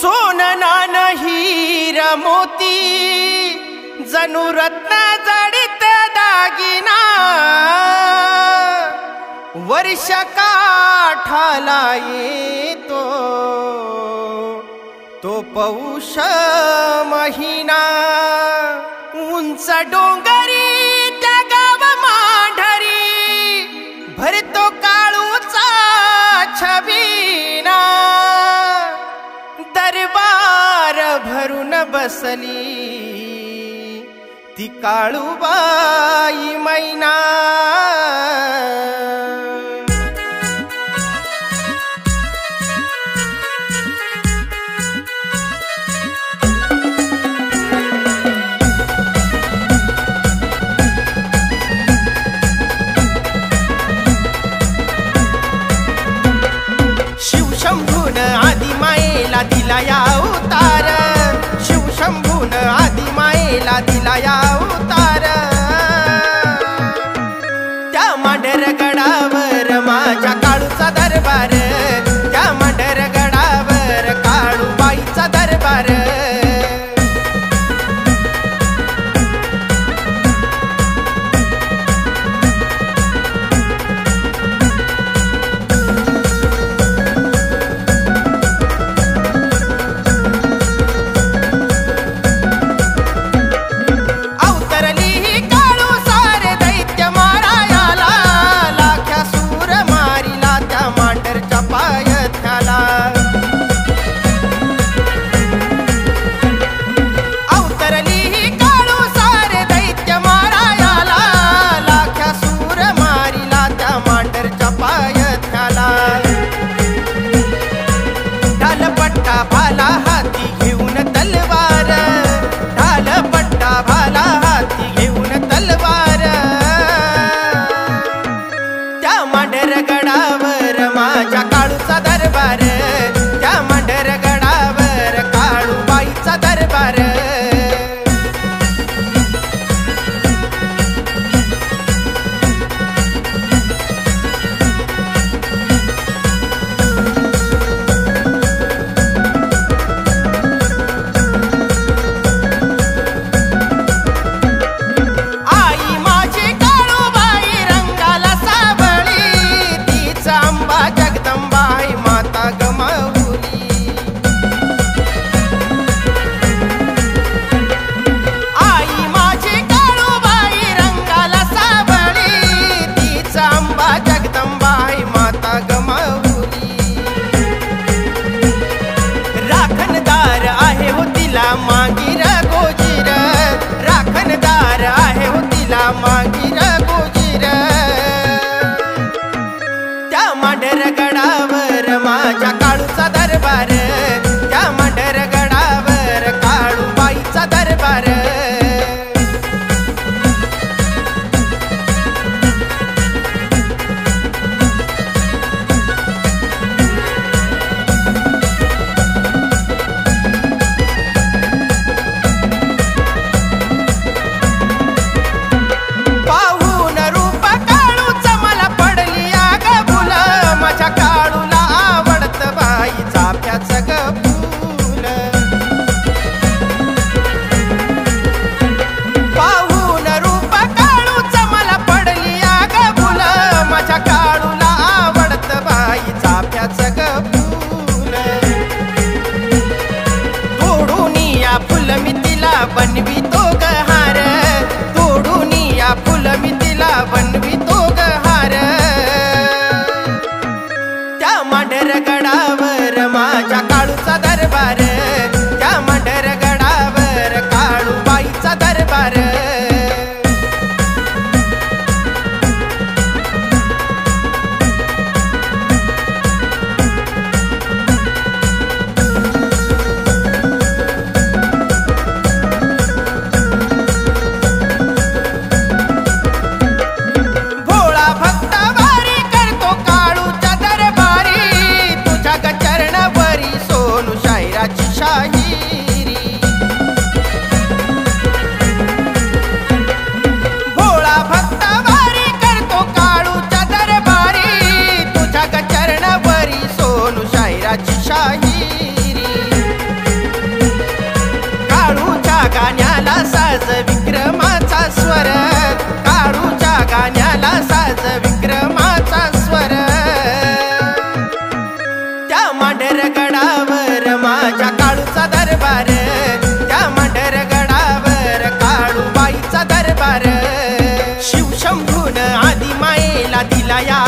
सोनना हीर मोती जणू रत्न जडित दागिना वर्ष काठाला येतो तो पौष महिना उंच डोंगरी त्या गाव मांढरी भरतो काळूचा छबिना दरबार भरून बसली ती काळूबाई मैना शिवशंभून आदि मायेला दिला या अवतार शिवशंभून आदि मायेला दिला या अवतार त्या मांढरगडावर माझ्या काळूचा दरबार त्या मांढरगडावर काळूबाईचा दरबार भाला हाती घेऊन तलवार ढाल पट्टा भाला हाती घेऊन तलवार त्या मांढरगडावर माझ्या काळूचा दरबार त्या मांढरगडावर काळूबाईचा दरबार राखणदार आहे हो तिला मागीर गोजीर राखणदार आहे हो तिला मागीर गोजीर त्या मांढरगडावर माझ्या काळूचा दरबार त्या मांढरगडावर काळूबाईचा दरबार फुल मी तिला बनवी तो गहार तोडून या फुल मी तिला बनवी तो गहार त्या मांढरगडावर माझ्या काळूचा दरबार त्या मांढरगडावर काळूबाईचा दरबार भक्त वारी करतो काळूच्या दरबारी तुझ्या स्वर, काळूच्या गाण्याला साज विक्रमाचा स्वर. त्या मांढरगडावर माझ्या काळूचा दरबार, त्या मांढरगडावर काळूबाईचा दरबार. शिवशंभून आदिमायेला दिला या